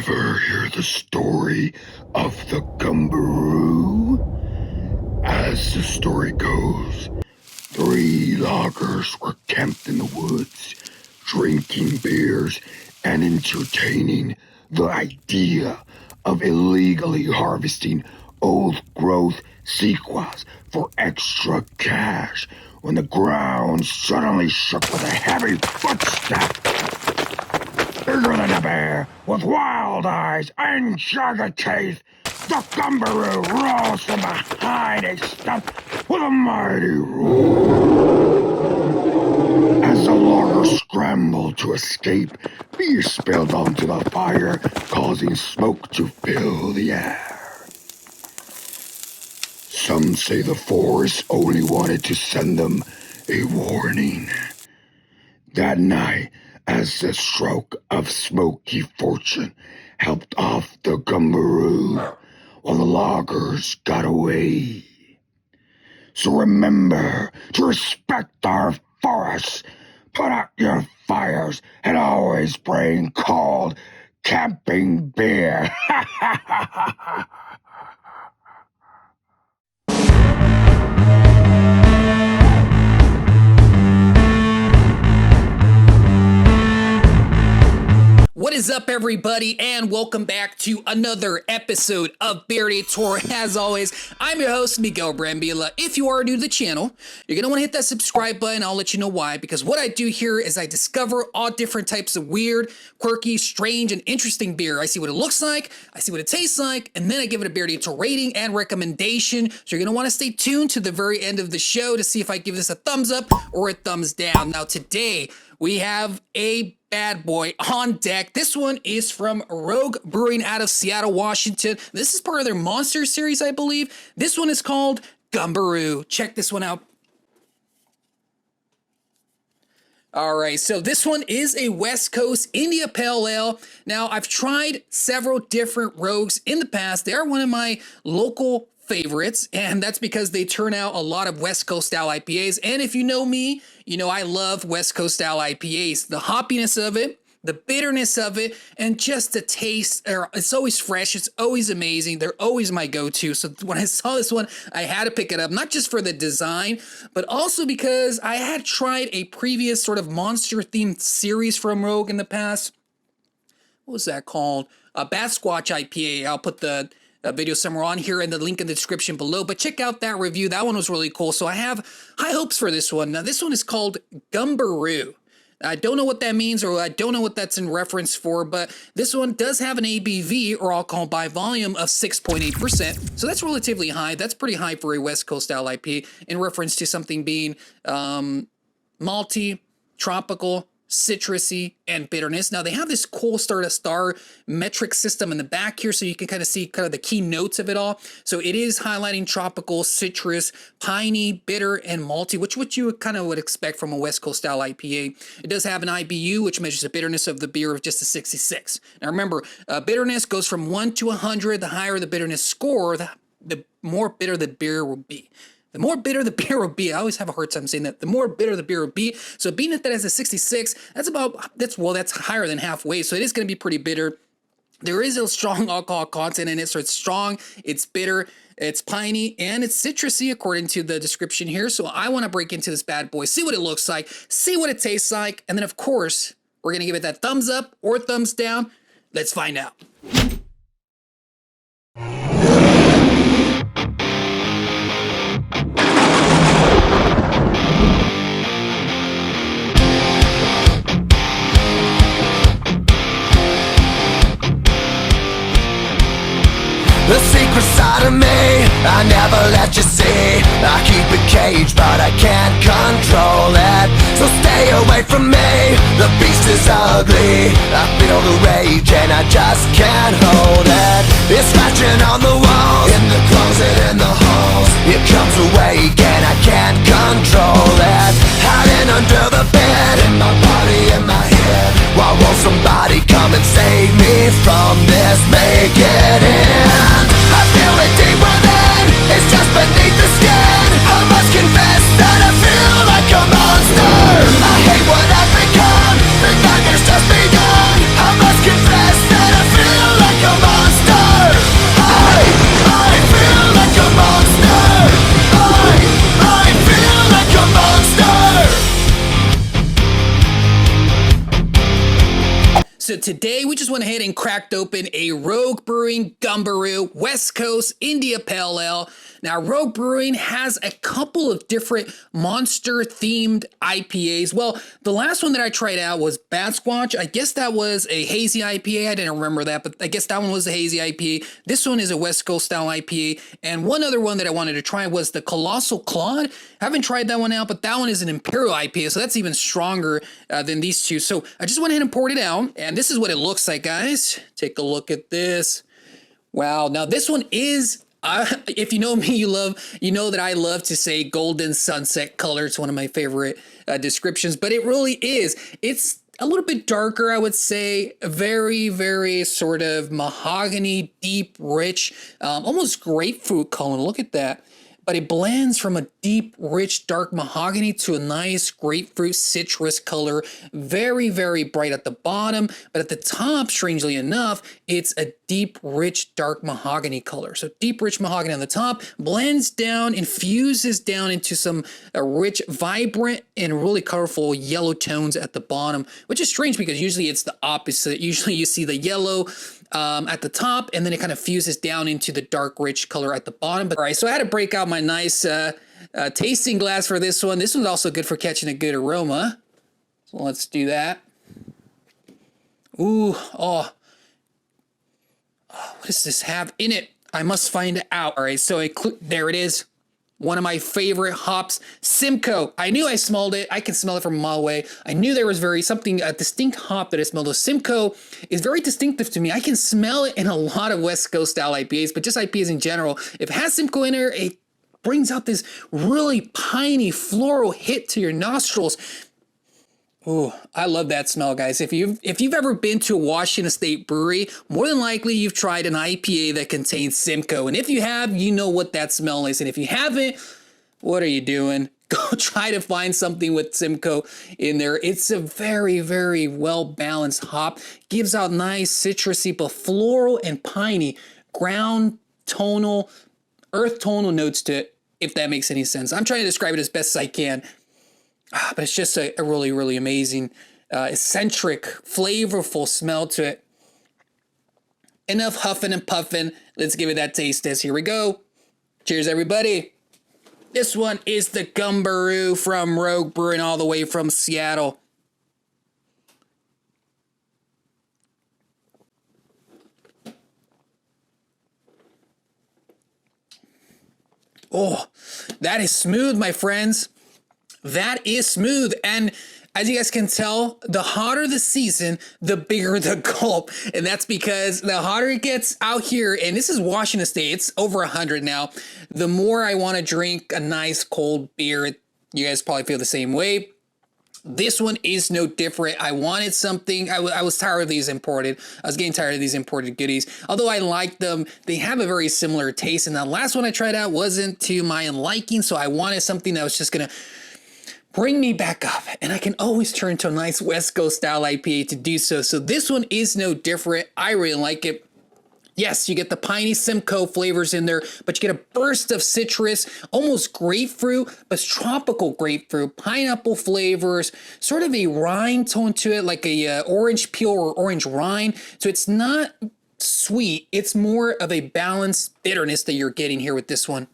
ever hear the story of the Gumberoo? As the story goes, 3 loggers were camped in the woods, drinking beers and entertaining the idea of illegally harvesting old-growth sequoias for extra cash when the ground suddenly shook with a heavy footstep. Bigger than a bear, with wild eyes and jagged teeth, the Gumberoo rose from behind a stump with a mighty roar. As the loggers scrambled to escape, beer spilled onto the fire, causing smoke to fill the air. Some say the forest only wanted to send them a warning. That night, as the stroke of smoky fortune helped off the Gumberoo, while the loggers got away. So remember to respect our forests, put out your fires, and always bring cold camping beer. What is up, everybody, and welcome back to another episode of Detour. As always, I'm your host, Miguel Brambilla. If you are new to the channel, you're going to want to hit that subscribe button. I'll let you know why, because what I do here is I discover all different types of weird, quirky, strange, and interesting beer. I see what it looks like, I see what it tastes like, and then I give it a Detour rating and recommendation. So you're going to want to stay tuned to the very end of the show to see if I give this a thumbs up or a thumbs down. Now, today, we have a bad boy on deck. This one is from Rogue Brewing out of Seattle, Washington. This is part of their Monster series, I believe. This one is called Gumberoo. Check this one out. All right, so this one is a West Coast India Pale Ale. Now, I've tried several different Rogues in the past. They are one of my local favorites, and that's because they turn out a lot of West Coast style IPAs. And if you know me, you know I love West Coast style IPAs. The hoppiness of it, the bitterness of it, and just the taste. It's always fresh. It's always amazing. They're always my go-to. So when I saw this one, I had to pick it up, not just for the design, but also because I had tried a previous sort of monster-themed series from Rogue in the past. What was that called? Bat Squatch IPA. I'll put the video somewhere on here and the link in the description below, but check out that review. That one was really cool. So I have high hopes for this one. Now, this one is called Gumberoo. I don't know what that means, or I don't know what that's in reference for, but this one does have an ABV, or alcohol by volume, of 6.8%. So that's relatively high. That's pretty high for a West Coast style IPA in reference to something being malty, tropical, citrusy, and bitterness. Now, they have this cool star-to-star metric system in the back here, so you can kind of see kind of the key notes of it all. So it is highlighting tropical, citrus, piney, bitter, and malty, which you kind of would expect from a West Coast style IPA. It does have an IBU, which measures the bitterness of the beer of just a 66. Now, remember, bitterness goes from 1 to 100. The higher the bitterness score, the more bitter the beer will be. The more bitter the beer will be. I always have a hard time saying that. The more bitter the beer will be. So being that has a 66, that's higher than halfway. So it is going to be pretty bitter. There is a strong alcohol content in it. So it's strong, it's bitter, it's piney, and it's citrusy according to the description here. So I want to break into this bad boy, see what it looks like, see what it tastes like. And then, of course, we're going to give it that thumbs up or thumbs down. Let's find out. The secret side of me, I never let you see. I keep it caged, but I can't control it. So stay away from me, the beast is ugly. I feel the rage and I just can't hold it. It's scratching on the walls, in the closet, in the halls. It comes awake and I can't control it. Hiding under the bed, in my body, in my head. Why won't somebody come and save me from this? Make it end. I feel it deep within, it's just beneath the skin. I must confess that I feel like a monster. I hate what I've become, the nightmare's just begun. I must confess that I feel today we just went ahead and cracked open a Rogue Brewing Gumberoo West Coast India Pale Ale. Now, Rogue Brewing has a couple of different monster-themed IPAs. Well, the last one that I tried out was Bad Squatch. I guess that was a hazy IPA. I didn't remember that, but I guess that one was a hazy IPA. This one is a West Coast style IPA. And one other one that I wanted to try was the Colossal Claude. I haven't tried that one out, but that one is an Imperial IPA, so that's even stronger than these two. So I just went ahead and poured it out, and this is what it looks like, guys. Take a look at this. Wow. Now, this one is... if you know me, you know that I love to say golden sunset color. It's one of my favorite descriptions, but it really is. It's a little bit darker, I would say. Very, very sort of mahogany, deep, rich, almost grapefruit color. Look at that. But it blends from a deep, rich, dark mahogany to a nice grapefruit citrus color. Very, very bright at the bottom, but at the top, strangely enough, it's a deep, rich, dark mahogany color. So deep, rich mahogany on the top, blends down, infuses down into some rich, vibrant, and really colorful yellow tones at the bottom, which is strange because usually it's the opposite. Usually you see the yellow at the top, and then it kind of fuses down into the dark, rich color at the bottom. But all right, so I had to break out my nice tasting glass for this one. This one's also good for catching a good aroma. So let's do that. Ooh, oh, what does this have in it? I must find out. All right, so there it is. One of my favorite hops, Simcoe. I knew I smelled it. I can smell it from a mile away. I knew there was a distinct hop that I smelled. Simcoe is very distinctive to me. I can smell it in a lot of West Coast style IPAs, but just IPAs in general. If it has Simcoe in there, it brings out this really piney floral hit to your nostrils. Ooh, I love that smell, guys. If you've ever been to a Washington State brewery, more than likely you've tried an IPA that contains Simcoe. And if you have, you know what that smell is. And if you haven't, what are you doing? Go try to find something with Simcoe in there. It's a very, very well-balanced hop. Gives out nice citrusy, but floral and piney, ground tonal, earth tonal notes to it, if that makes any sense. I'm trying to describe it as best as I can. But it's just a really, really amazing, eccentric, flavorful smell to it. Enough huffing and puffing. Let's give it that taste test. Here we go. Cheers, everybody. This one is the Gumberoo from Rogue Brewing, all the way from Seattle. Oh, that is smooth, my friends. That is smooth, and as you guys can tell, the hotter the season, the bigger the gulp, and that's because the hotter it gets out here, and this is Washington State, it's over 100 now, the more I want to drink a nice cold beer. You guys probably feel the same way. This one is no different. I wanted something. I was tired of these imported. I was getting tired of these imported goodies. Although I like them, they have a very similar taste, and the last one I tried out wasn't to my liking, so I wanted something that was just going to bring me back up, and I can always turn to a nice West Coast style IPA to do so. So this one is no different. I really like it. Yes, you get the piney Simcoe flavors in there, but you get a burst of citrus, almost grapefruit, but it's tropical grapefruit, pineapple flavors, sort of a rind tone to it, like a orange peel or orange rind. So it's not sweet. It's more of a balanced bitterness that you're getting here with this one.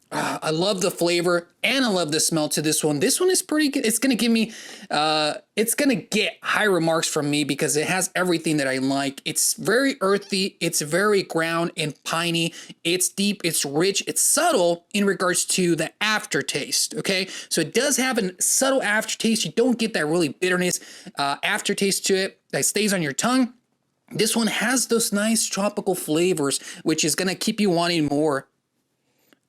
I love the flavor and I love the smell to this one. This one is pretty good. It's going to give me, it's going to get high remarks from me because it has everything that I like. It's very earthy. It's very ground and piney. It's deep. It's rich. It's subtle in regards to the aftertaste. Okay. So it does have a subtle aftertaste. You don't get that really bitterness aftertaste to it that stays on your tongue. This one has those nice tropical flavors, which is going to keep you wanting more.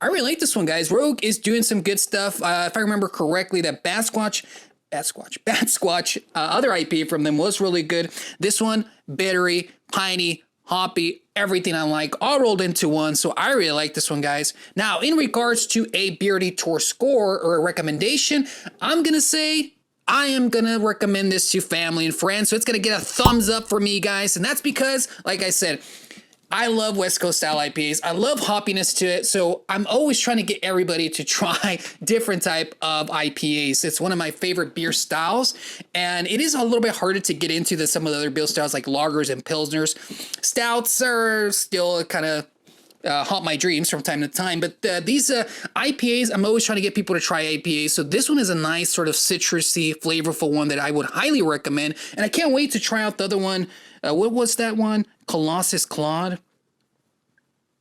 I really like this one, guys. Rogue is doing some good stuff. If I remember correctly, that Bad Squatch, other IPA from them was really good. This one, bittery, piney, hoppy, everything I like, all rolled into one. So I really like this one, guys. Now, in regards to a Beer Detour score or a recommendation, I'm going to say I am going to recommend this to family and friends. So it's going to get a thumbs up for me, guys. And that's because, like I said, I love West Coast style IPAs. I love hoppiness to it. So I'm always trying to get everybody to try different type of IPAs. It's one of my favorite beer styles. And it is a little bit harder to get into than some of the other beer styles like lagers and pilsners. Stouts are still kind of haunt my dreams from time to time. But these IPAs, I'm always trying to get people to try IPAs. So this one is a nice sort of citrusy, flavorful one that I would highly recommend. And I can't wait to try out the other one. What was that one? Colossus Claude.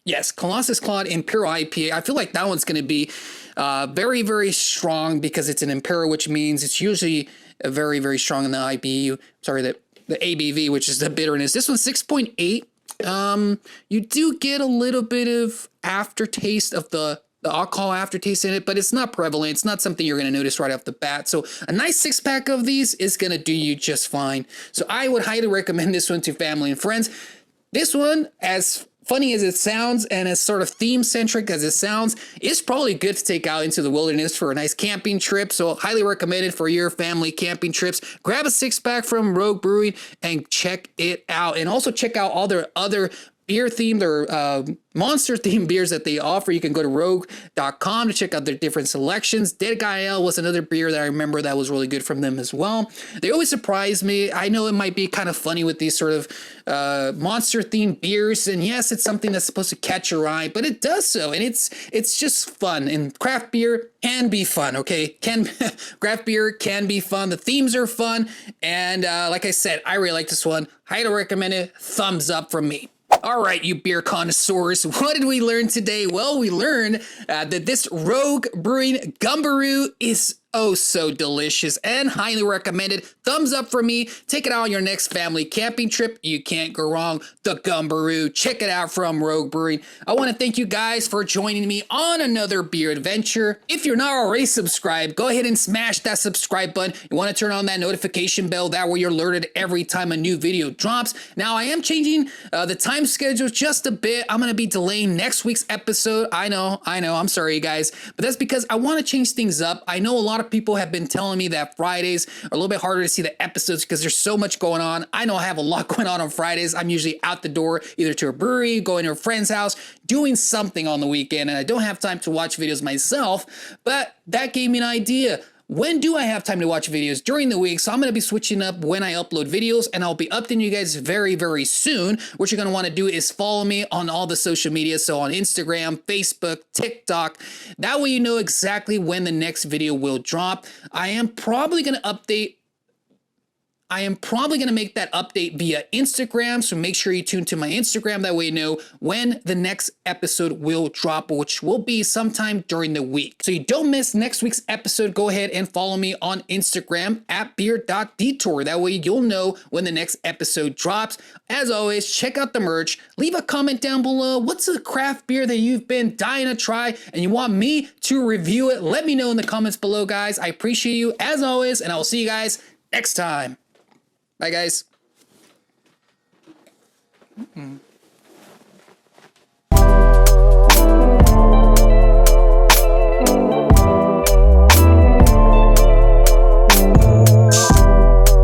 Yes, Colossus Claude Imperial IPA. I feel like that one's going to be very, very strong because it's an Imperial, which means it's usually very, very strong in the IBU. Sorry, the ABV, which is the bitterness. This one's 6.8. You do get a little bit of aftertaste of the alcohol aftertaste in it, but it's not prevalent. It's not something you're going to notice right off the bat. So a nice 6-pack of these is going to do you just fine. So I would highly recommend this one to family and friends. This one, as funny as it sounds and as sort of theme-centric as it sounds, is probably good to take out into the wilderness for a nice camping trip. So highly recommended for your family camping trips. Grab a 6-pack from Rogue Brewing and check it out. And also check out all their other beer-themed or monster-themed beers that they offer. You can go to rogue.com to check out their different selections. Dead Guy Ale was another beer that I remember that was really good from them as well. They always surprise me. I know it might be kind of funny with these sort of monster-themed beers, and yes, it's something that's supposed to catch your eye, but it does so, and it's just fun. And craft beer can be fun, okay? Craft beer can be fun. The themes are fun, and like I said, I really like this one. Highly recommend it. Thumbs up from me. All right, you beer connoisseurs, what did we learn today? Well, we learned that this Rogue Brewing Gumberoo is oh so delicious and highly recommended. Thumbs up for me. Take it out on your next family camping trip. You can't go wrong. The Gumberoo. Check it out from Rogue Brewing. I want to thank you guys for joining me on another beer adventure. If you're not already subscribed, go ahead and smash that subscribe button. You want to turn on that notification bell. That way you're alerted every time a new video drops. Now, I am changing the time schedule just a bit. I'm going to be delaying next week's episode. I know. I'm sorry, you guys. But that's because I want to change things up. I know a lot of people have been telling me that Fridays are a little bit harder to see the episodes because there's so much going on. I know I have a lot going on Fridays. I'm usually out the door, either to a brewery, going to a friend's house, doing something on the weekend, and I don't have time to watch videos myself, but that gave me an idea. When do I have time to watch videos? During the week. So I'm going to be switching up when I upload videos, and I'll be updating you guys very, very soon. What you're going to want to do is follow me on all the social media. So on Instagram, Facebook, TikTok. That way you know exactly when the next video will drop. I am probably going to make that update via Instagram, so make sure you tune to my Instagram. That way you know when the next episode will drop, which will be sometime during the week. So you don't miss next week's episode, go ahead and follow me on Instagram at beer.detour. That way you'll know when the next episode drops. As always, check out the merch. Leave a comment down below. What's a craft beer that you've been dying to try and you want me to review it? Let me know in the comments below, guys. I appreciate you as always, and I will see you guys next time. Bye, guys.